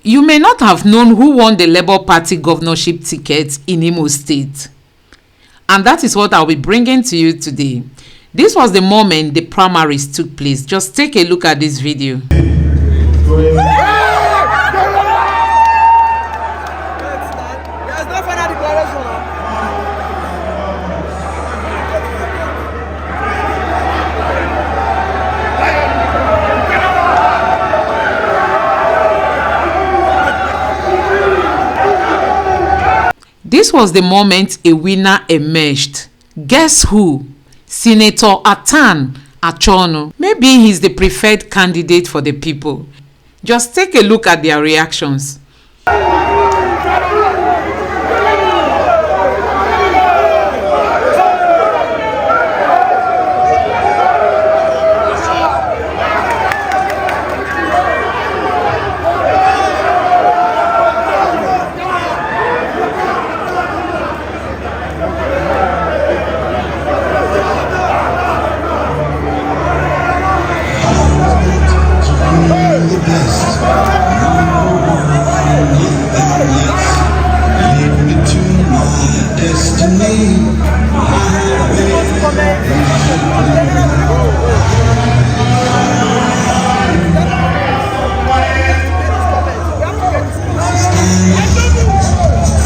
You may not have known who won the Labour Party governorship ticket in Imo State. And that is what I'll be bringing to you today. This was the moment the primaries took place. Just take a look at this video. This was the moment a winner emerged. Guess who? Senator Achonu. Maybe he's the preferred candidate for the people. Just take a look at their reactions.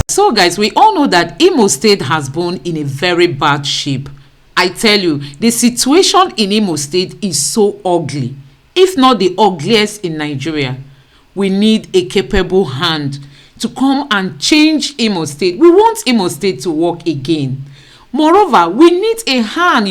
So guys, we all know that Imo State has been in a very bad shape. I tell you, the situation in Imo State is so ugly, if not the ugliest in Nigeria. We need a capable hand to come and change Imo State. We want Imo State to work again. Moreover, we need a hand,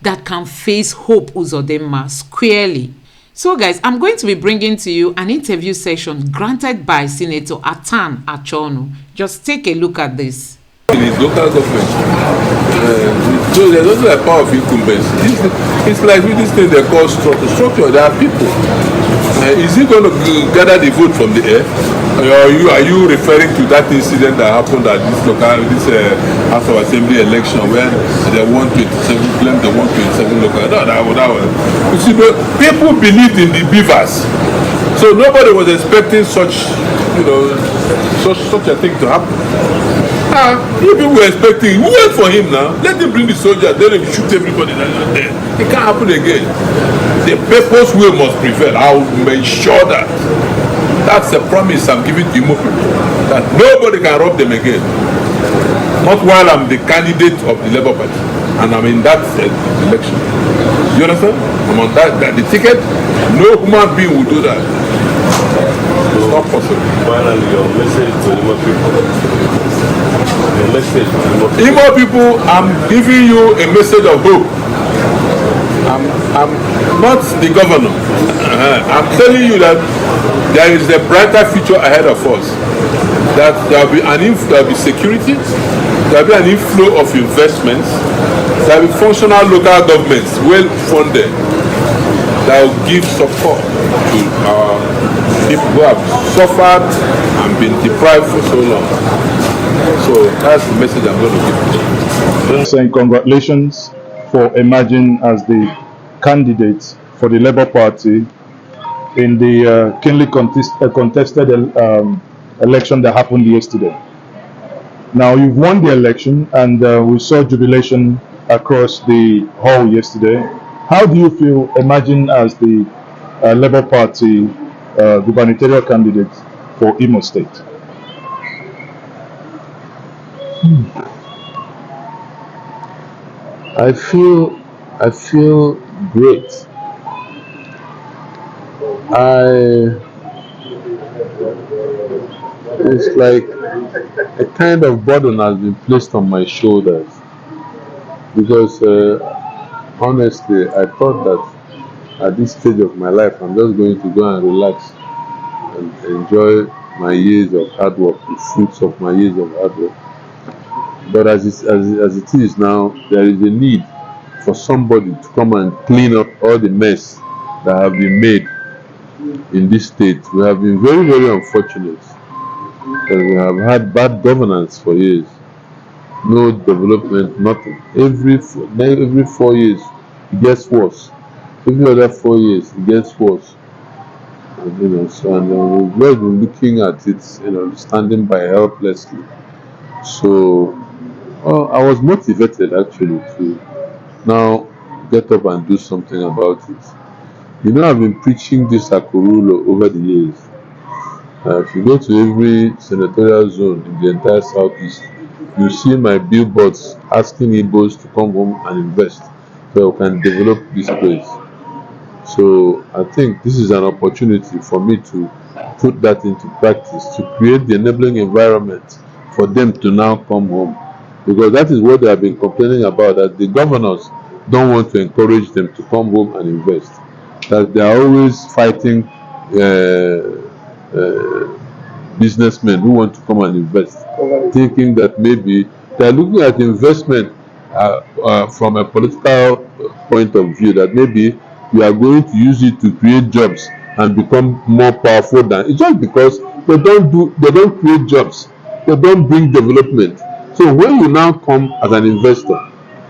that can face Hope Uzodinma squarely. So guys, I'm going to be bringing to you an interview session granted by Senator Achonu. Just take a look at this. In his local government, so there's also a power of incumbents. It's like with this thing they call structure. There are people. Is he going to gather the vote from the air? Are you referring to that incident that happened at this House of Assembly election where they won 27, claimed they won 27 local? No, that was. You see, people believed in the beavers, so nobody was expecting such a thing to happen. People were expecting, we wait for him now. Let him bring the soldiers, let him shoot everybody that's not there. It can't happen again. The people's will must prevail. I'll make sure that. That's a promise I'm giving to Imo people, that nobody can rob them again. Not while I'm the candidate of the Labour Party and I'm in that election. You understand? I'm on that the ticket. No human being will do that. It's not possible. Finally, your message to Imo people. Your message to Imo people, I'm giving you a message of hope. I'm not the governor. I'm telling you that there is a brighter future ahead of us. That there will be security, there will be an inflow of investments, there will be functional local governments, well funded, that will give support to our people who have suffered and been deprived for so long. So that's the message I'm going to give. Saying congratulations for emerging as the candidate for the Labour Party in the keenly contested election that happened yesterday. Now, you've won the election and we saw jubilation across the hall yesterday. How do you feel emerging as the Labour Party gubernatorial candidate for Imo State? I feel great. It's like a kind of burden has been placed on my shoulders, because honestly I thought that at this stage of my life I'm just going to go and relax and enjoy my years of hard work, the fruits of my years of hard work. But as it is now, there is a need for somebody to come and clean up all the mess that have been made in this state. We have been very, very unfortunate that we have had bad governance for years. No development, nothing. Every 4 years, it gets worse. Every other 4 years, it gets worse. And, so and we've just been looking at it, standing by helplessly. So I was motivated actually to now get up and do something about it. I've been preaching this Akurulo over the years. If you go to every senatorial zone in the entire southeast, you see my billboards asking Igbos to come home and invest so we can develop this place. So I think this is an opportunity for me to put that into practice, to create the enabling environment for them to now come home. Because that is what they have been complaining about, that the governors don't want to encourage them to come home and invest. That they are always fighting businessmen who want to come and invest, thinking that maybe they are looking at investment from a political point of view, that maybe you are going to use it to create jobs and become more powerful than it's just because they don't create jobs, they don't bring development. So when you now come as an investor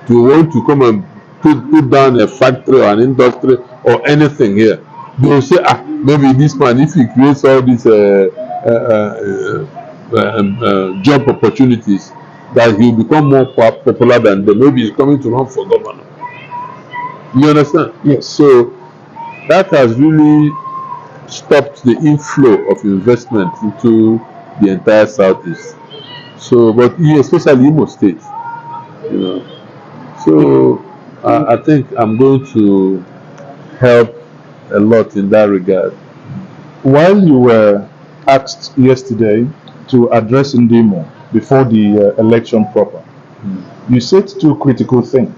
to want to come and put down a factory or an industry or anything here, they will say, maybe this man, if he creates all these job opportunities, that he will become more popular than them. Maybe he's coming to run for governor. You understand? Yes. So that has really stopped the inflow of investment into the entire southeast. So, but especially Imo State, you know. So I think I'm going to help a lot in that regard. While you were asked yesterday to address Ndimo before the election proper, you said two critical things.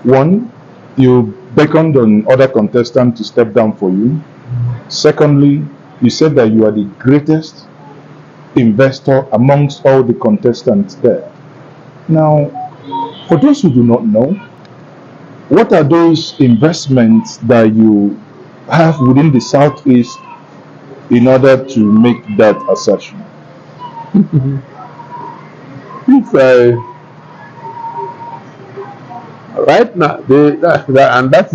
One, you beckoned on other contestants to step down for you. Secondly, you said that you are the greatest investor amongst all the contestants there. Now, for those who do not know, what are those investments that you have within the Southeast in order to make that assertion? If right now, and that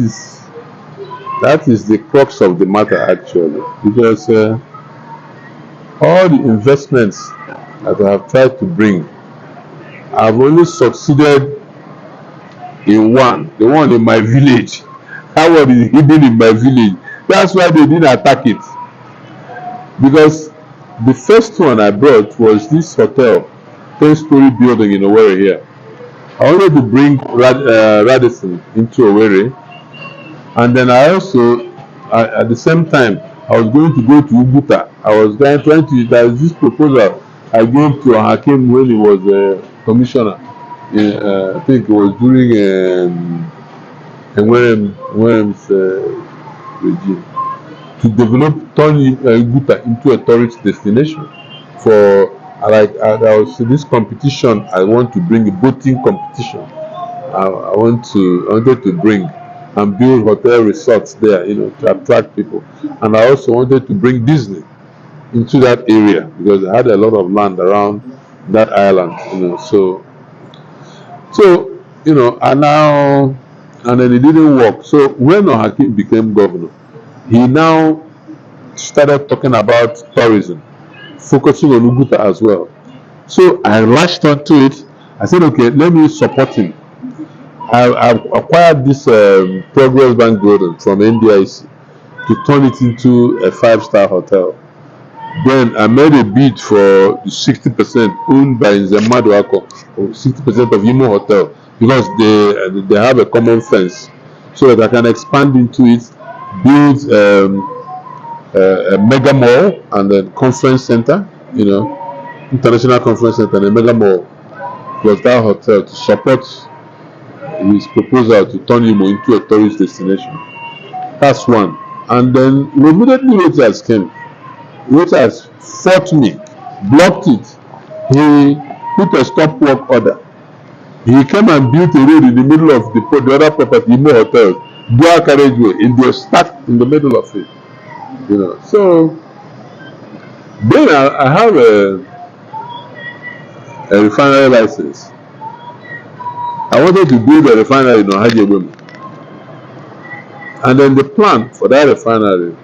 is the crux of the matter actually, because all the investments that I have tried to bring, I've only succeeded in one, the one in my village. That one is hidden in my village. That's why they didn't attack it. Because the first one I brought was this hotel, 10-story building in Owerri here. I wanted to bring Radisson into Owerri, and then I also, at the same time, I was going to go to Ubuta. I was trying to, there was this proposal I gave to Hakim when he was a commissioner. I think it was during Nwerem's regime, to turn Ubuta into a tourist destination. For there was this competition. I want to bring a boating competition. I wanted to bring and build hotel resorts there, to attract people. And I also wanted to bring Disney into that area because I had a lot of land around that island, and then it didn't work. So when Hakim became governor, he now started talking about tourism, focusing on Ubuta as well. So I latched onto it. I said, okay, let me support him. I acquired this Progress Bank building from NDIC to turn it into a 5-star hotel. Then I made a bid for the 60% owned by Nzemadu Ako, or 60% of Imo Hotel, because they have a common fence, so that I can expand into it, build a mega mall and a conference center, international conference center and a mega mall, plus that hotel, to support his proposal to turn Imo into a tourist destination. That's one. And then immediately Reuters came. Reuters fought me, blocked it. He put a stop work order. He came and built a road in the middle of the other property, Imo Hotel, dual carriageway, and they were stuck in the middle of it. So then I have a refinery license. I wanted to build a refinery in Ohajebumi. And then the plan for that refinery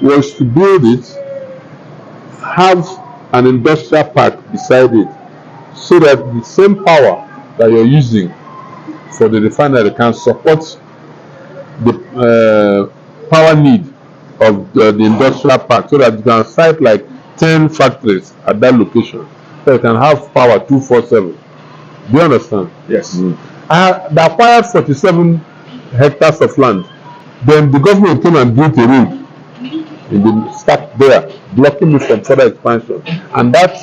was to build it, have an industrial park beside it, so that the same power that you're using for the refinery can support the power need of the industrial park, so that you can site like 10 factories at that location, so you can have power 247. Do you understand? Yes. They acquired 47 hectares of land. Then the government came and built a road in the stack there, blocking me from further expansion. And that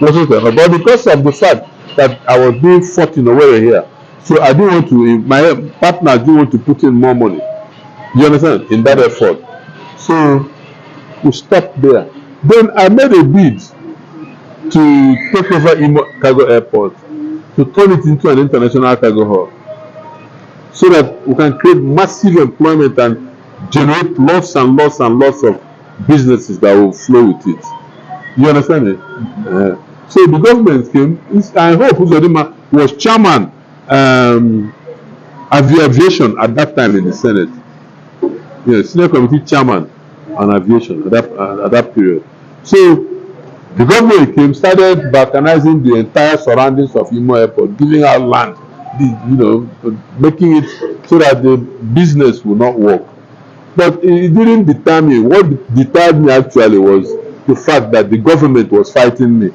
wasn't enough. But because of the fact that I was being fought in a way here, so I didn't want to, my partner didn't want to put in more money. You understand? In that effort. So we stopped there. Then I made a bid to take over Imo Cargo Airport, to turn it into an international cargo hub, so that we can create massive employment and generate lots and lots and lots of businesses that will flow with it. You understand it? So the government came. I hope Uzodimma was chairman aviation at that time in the Senate. Yes, senior committee chairman on aviation at that period. So the government came, started balkanizing the entire surroundings of Imo Airport, giving out land, making it so that the business will not work. But it didn't deter me. What deterred me actually was the fact that the government was fighting me.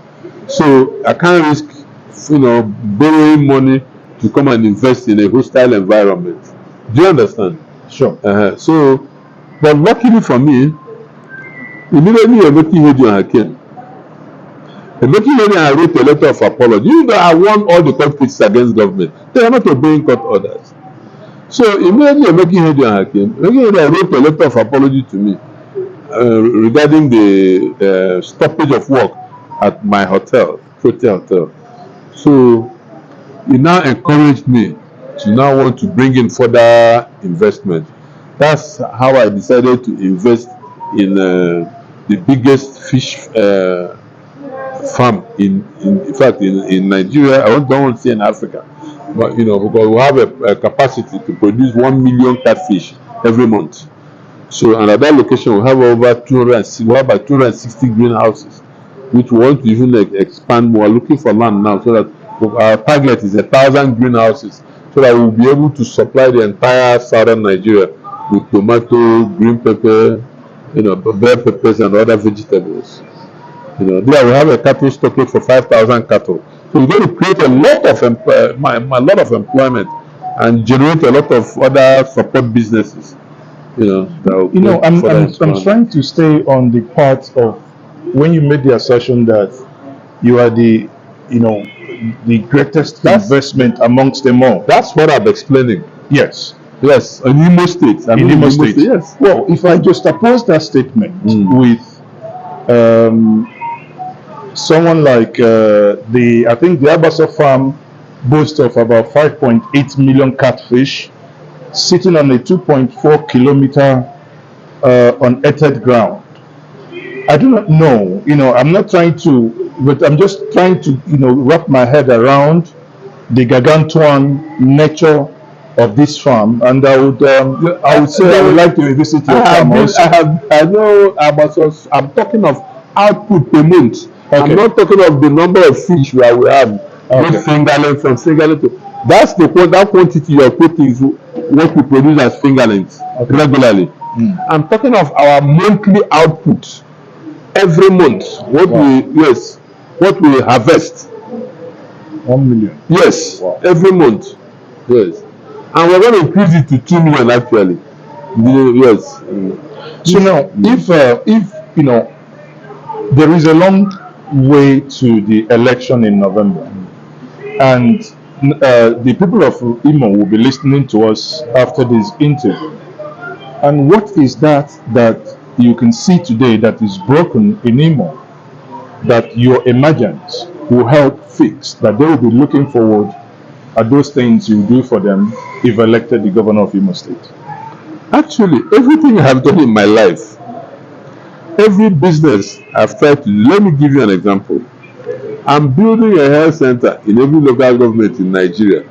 So I can't risk, borrowing money to come and invest in a hostile environment. Do you understand? Sure. But luckily for me, immediately Emeki Hedion came. Emeki Hedion wrote a letter of apology. You know, I won all the court cases against government. They are not obeying court orders. So immediately Emeki Hedion came. Emeki Hedion wrote a letter of apology to me regarding the stoppage of work at my hotel, Protea Hotel. So he now encouraged me to now want to bring in further investment. That's how I decided to invest in the biggest fish farm in fact in Nigeria. I don't want to say in Africa, but because we have a capacity to produce 1 million catfish every month. So, and at that location we have about 260 greenhouses, which we want to even expand more. We're looking for land now, so that our target is 1,000 greenhouses, so that we'll be able to supply the entire southern Nigeria with tomato, green pepper, bell peppers and other vegetables. There we have a cattle stockage for 5,000 cattle. So we're going to create a lot of employment and generate a lot of other support businesses. I'm trying to stay on the part of when you made the assertion that you are the greatest investment amongst them all. That's what I'm explaining. Yes. Yes, in Imo State. In Imo State. Yes. Well, if I just oppose that statement with someone like I think the Abaso farm boasts of about 5.8 million catfish sitting on a 2.4 kilometer unearthed ground. I do not know, I'm not trying to, but I'm just trying to, wrap my head around the gargantuan nature of this farm, and I would say I would like to visit your farm also. I know Abasos. I'm talking of output per month. Okay. I'm not talking of the number of fish that we have. Okay. From fingerling to that quantity you're quoting is what we produce as fingerlings regularly. I'm talking of our monthly output every month. What we harvest. 1 million. Yes, every month. Yes, and we're going to increase it to 2 million actually. Yes. So now, if there is a long way to the election in November, and the people of Imo will be listening to us after this interview. And what is that you can see today that is broken in Imo that your emergence will help fix, that they will be looking forward at those things you do for them if elected the governor of Imo State? Actually, everything I have done in my life, every business I've tried to, let me give you an example. I'm building a health center in every local government in Nigeria,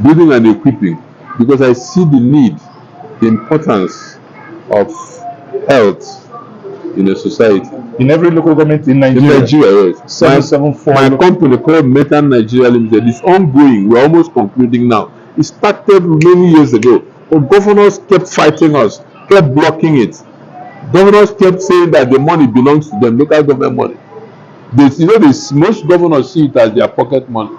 building and equipping, because I see the need, the importance of health in a society. In every local government in In Nigeria. Nigeria, yes. 774 My company called Metan Nigeria Limited is ongoing. We're almost concluding now. It started many years ago. But governors kept fighting us, kept blocking it. Governors kept saying that the money belongs to them, local government money. Most governors see it as their pocket money.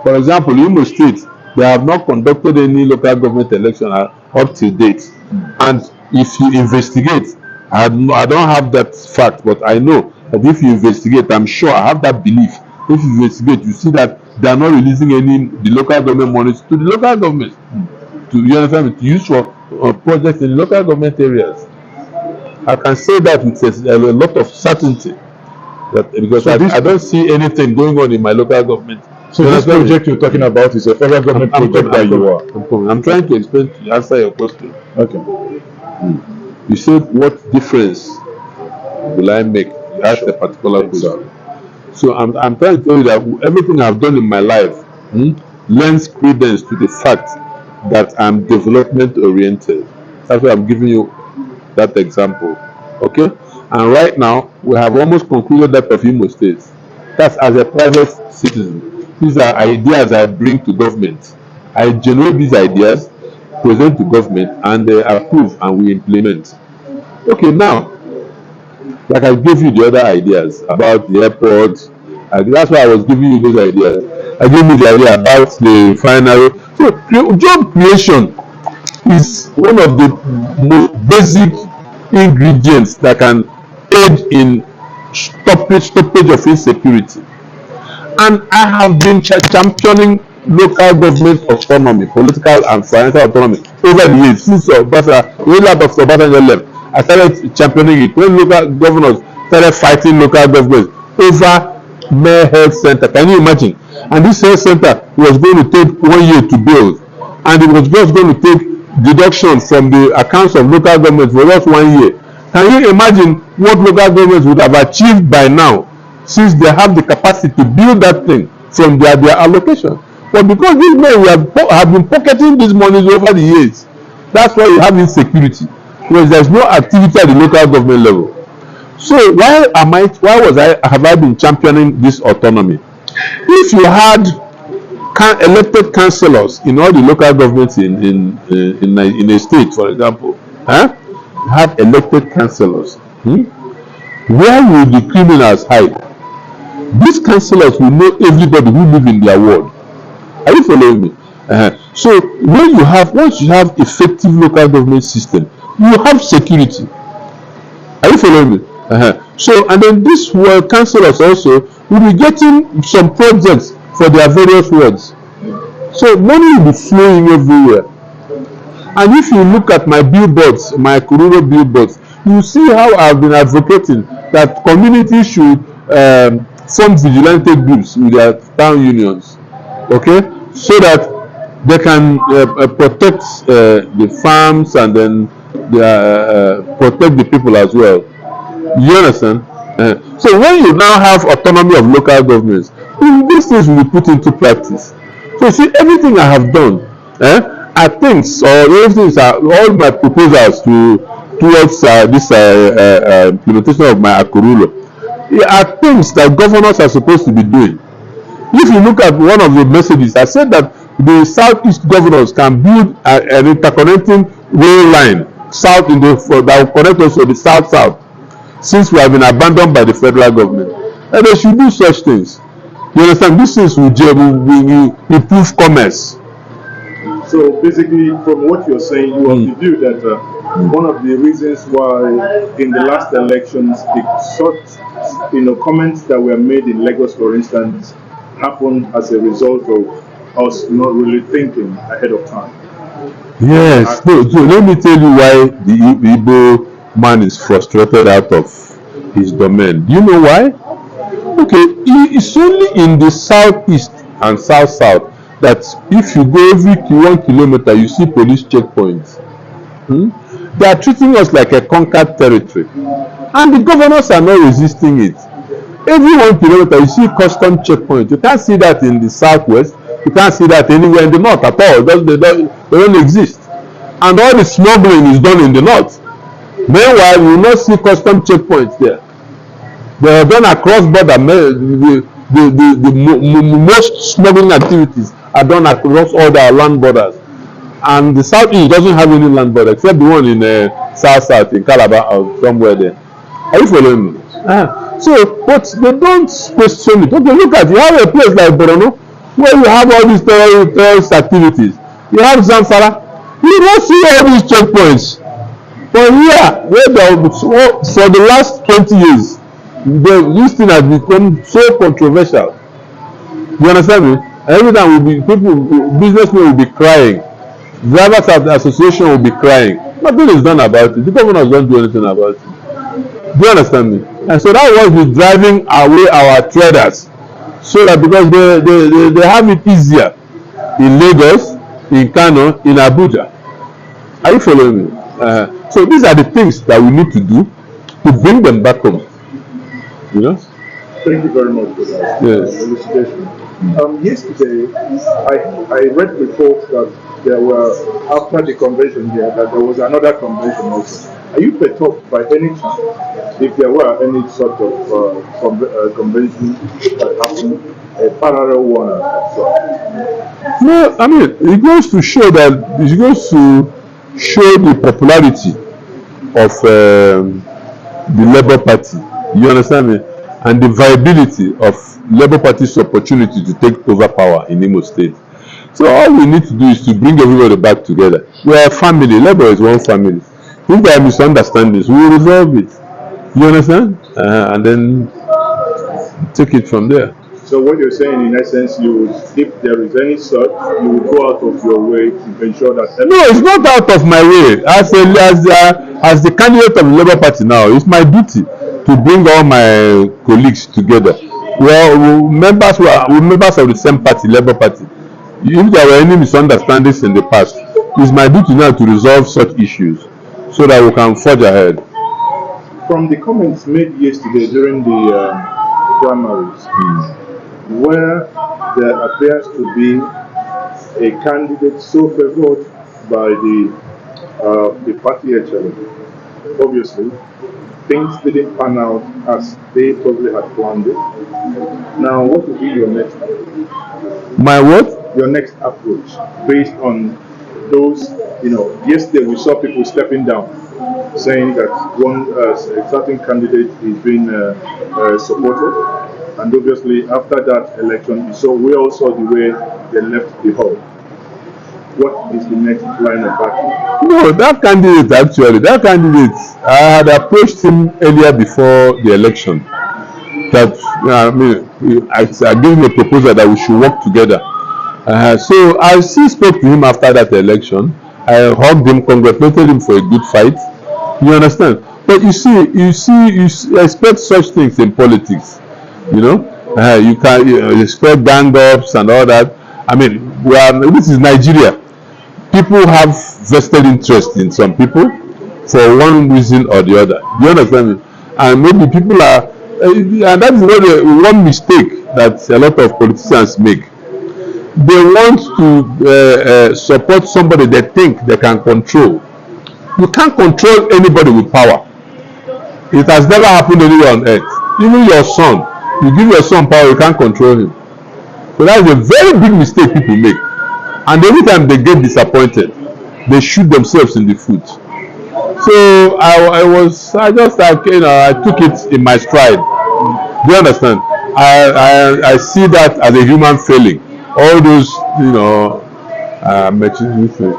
For example, in Imo State, they have not conducted any local government election up to date. And if you investigate, I don't have that fact, but I know that if you investigate, I'm sure I have that belief. If you investigate, you see that they are not releasing the local government monies to the local government. You understand me? To use for projects in local government areas. I can say that with a lot of certainty. Because I don't see anything going on in my local government. So this project you're talking about is a federal government project that you are. I'm trying to explain to answer your question. Okay. You said what difference will I make? You asked a particular question. So I'm trying to tell you that everything I've done in my life lends credence to the fact that I'm development oriented. That's why I'm giving you that example. Okay? And right now we have almost concluded that of Imo State. That's as a private citizen. These are ideas I bring to government. I generate these ideas, present to government, and they approve and we implement. Okay, now, like I gave you the other ideas about the airport, that's why I was giving you those ideas. I gave you the idea about the refinery. So, job creation is one of the most basic ingredients that can aid in stoppage of insecurity. And I have been championing local government autonomy, political and financial autonomy over the years since Obasanjo left. I started championing it when local governors started fighting local governments over Mayor Health Center. Can you imagine? And this health center was going to take 1 year to build, and it was just going to take deduction from the accounts of local governments for just 1 year. Can you imagine what local governments would have achieved by now, since they have the capacity to build that thing from their allocation? But because these men have been pocketing these monies over the years, that's why you have insecurity, because there's no activity at the local government level. So why have I been championing this autonomy? If you had elected councillors in all the local governments in a state, for example, you have elected councillors, where will the criminals hide? These councillors will know everybody who live in their ward. Are you following me? So once you have effective local government system, you have security. Are you following me? So, and then these councillors also will be getting some projects for their various wards. So money will be flowing everywhere. And if you look at my billboards, my Kururo billboards, you see how I've been advocating that communities should form vigilante groups with their town unions, okay, so that they can protect the farms and then protect the people as well. You understand? So when you now have autonomy of local governments, these things will be put into practice. So see, everything I have done are things, or those things are all my proposals towards this implementation of my Akurulo. Are things that governors are supposed to be doing. If you look at one of the messages, I said that the southeast governors can build an interconnecting rail line south that will connect also the south, since we have been abandoned by the federal government. And they should do such things. You understand? These things will improve commerce. So basically, from what you're saying, you have the view that one of the reasons why in the last elections, the comments that were made in Lagos, for instance, happened as a result of us not really thinking ahead of time. Yes. So let me tell you why the Igbo man is frustrated out of his domain. Do you know why? Okay, it's only in the southeast and south that if you go every 1 kilometer, you see police checkpoints. They are treating us like a conquered territory, and the governors are not resisting it. Every 1 kilometer, you see custom checkpoints. You can't see that in the southwest. You can't see that anywhere in the north at all. They don't exist. And all the smuggling is done in the north. Meanwhile, you will not see custom checkpoints there. They are done across border. Most smuggling activities are done across all the land borders. And the southeast doesn't have any land border except the one in south in Calabar or somewhere there. Are you following me? So, but they don't question it. Okay, look at, you have a place like Borno where you have all these terrorist activities. You have Zamfara. You don't see all these checkpoints. But here, for the last 20 years, this thing has become so controversial. You understand me? Every time businessmen will be crying. Drivers association will be crying. Nothing is done about it. The governors don't do anything about it. Do you understand me? And so that was the driving away our traders, so that because they have it easier in Lagos, in Kano, in Abuja. Are you following me? So these are the things that we need to do to bring them back home. You know? Thank you very much for that elucidation. Yesterday, I read reports that there were, after the convention here, that there was another convention also. Are you perturbed by any chance if there were any sort of convention that happened, a parallel one? No, I mean, it goes to show the popularity of the Labour Party. You understand me? And the viability of Labour Party's opportunity to take over power in Imo State. So all we need to do is to bring everybody back together. We are a family. Labour is one family. If there are misunderstandings, we will resolve it. You understand? And then take it from there. So what you're saying, in essence, if there is any sort, you will go out of your way to ensure that. No, it's not out of my way. As the candidate of the Labour Party now, it's my duty to bring all my colleagues together. We're members of the same party, Labour Party. If there were any misunderstandings in the past, it's my duty now to resolve such issues so that we can forge ahead. From the comments made yesterday during the primaries, where there appears to be a candidate so favored by the party HLM, obviously things didn't pan out as they probably had planned it. Now, what will be your next approach? My what? Your next approach based on those, yesterday we saw people stepping down, saying that a certain candidate is being supported, and obviously after that election, so we all saw the way they left the hall. What is the next line of battle? No, that candidate, I had approached him earlier before the election. That I gave him a proposal that we should work together. So I still spoke to him after that election. I hugged him, congratulated him for a good fight. You understand? But you expect such things in politics. You can expect gang-ups and all that. I mean, this is Nigeria. People have vested interest in some people for one reason or the other. Do you understand me? And maybe people are, and that is one mistake that a lot of politicians make. They want to support somebody they think they can control. You can't control anybody with power. It has never happened anywhere on earth. Even your son, you give your son power, you can't control him. So that is a very big mistake people make. And every time they get disappointed, they shoot themselves in the foot. So I took it in my stride. Do you understand? I see that as a human failing. All those,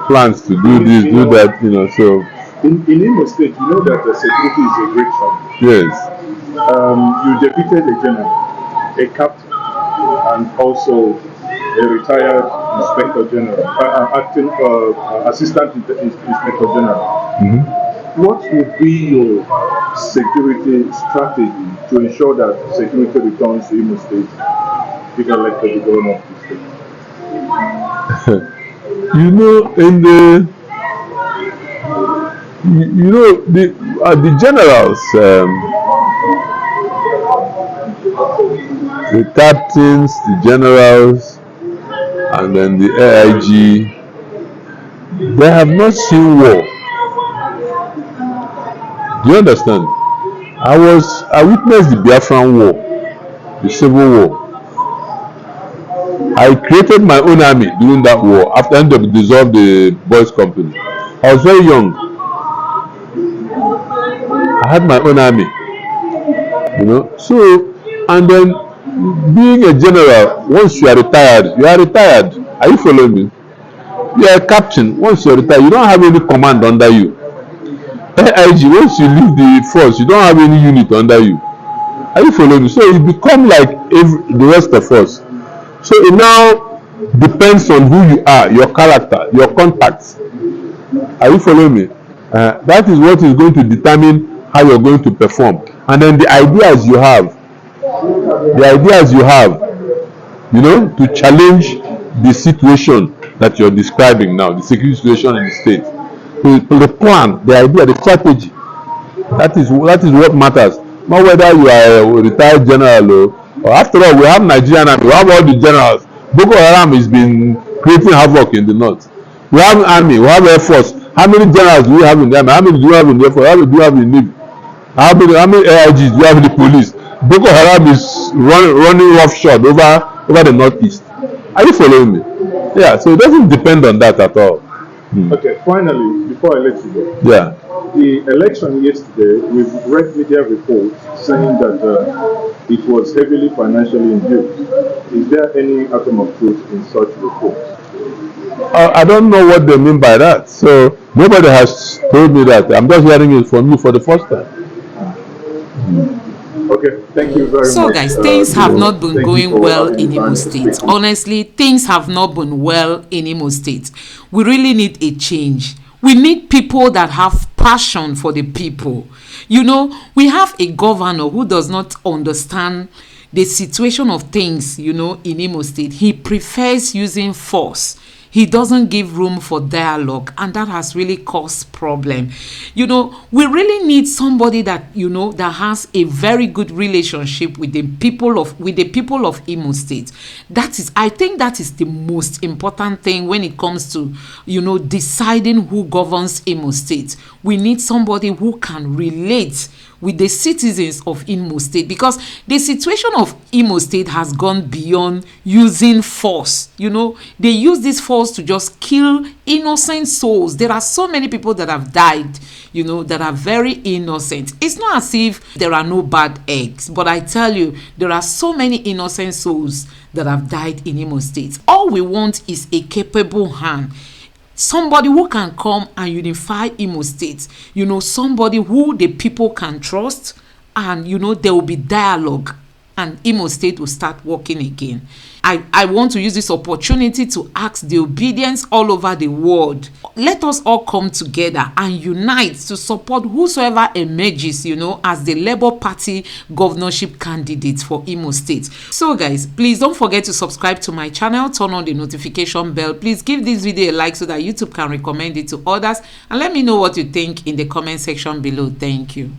plans to do this, do that, so. In Imo State, you know that the security is a great challenge. Yes. You deputed a general, a captain, and also a retired inspector general, acting assistant inspector general. Mm-hmm. What would be your security strategy to ensure that security returns to Imo State if elected the governor of the state? The generals, the captains, the generals, and then the AIG, they have not seen war. Do you understand? I witnessed the Biafran War, the Civil War. I created my own army during that war after they dissolved the boys' company. I was very young. I had my own army, you know. So, and then being a general, once you are retired, you are retired. Are you following me? You are a captain. Once you are retired, you don't have any command under you. AIG, once you leave the force, you don't have any unit under you. Are you following me? So you become like the rest of us. So it now depends on who you are, your character, your contacts. Are you following me? That is what is going to determine how you're going to perform. And then the ideas you have, you know, to challenge the situation that you're describing now, the security situation in the state. The plan, the idea, the strategy. That is what matters. Not whether you are a retired general or after all, we have Nigerian army, we have all the generals. Boko Haram has been creating havoc in the north. We have army, we have air force. How many generals do we have in the army? How many do you have in the air force? How many do you have in the navy? How many AIGs do you have in the police? Boko Haram is running roughshod over the northeast. Are you following me? Yeah, so it doesn't depend on that at all. Okay, finally, before I let you go. Yeah. The election yesterday, we've read media reports saying that it was heavily financially induced. Is there any atom of truth in such reports? I don't know what they mean by that. So nobody has told me that. I'm just hearing it from you for the first time. Okay, thank you very much. So guys, things have not been going well in Imo State. Honestly, things have not been well in Imo State. We really need a change. We need people that have passion for the people. You know, we have a governor who does not understand the situation of things, you know, in Imo State. He prefers using force. He doesn't give room for dialogue, and that has really caused problem. You know, we really need somebody that, you know, that has a very good relationship with the people of Imo State. I think that is the most important thing when it comes to, you know, deciding who governs Imo State. We need somebody who can relate with the citizens of Imo State, because the situation of Imo State has gone beyond using force. You know, they use this force to just kill innocent souls. There are so many people that have died, you know, that are very innocent. It's not as if there are no bad eggs, but I tell you, there are so many innocent souls that have died in Imo State. All we want is a capable hand. Somebody who can come and unify Imo State, you know, somebody who the people can trust, and, you know, there will be dialogue and Imo State will start working again. I want to use this opportunity to ask the obedience all over the world. Let us all come together and unite to support whosoever emerges, you know, as the Labour Party governorship candidate for Imo State. So guys, please don't forget to subscribe to my channel, turn on the notification bell. Please give this video a like so that YouTube can recommend it to others, and let me know what you think in the comment section below. Thank you.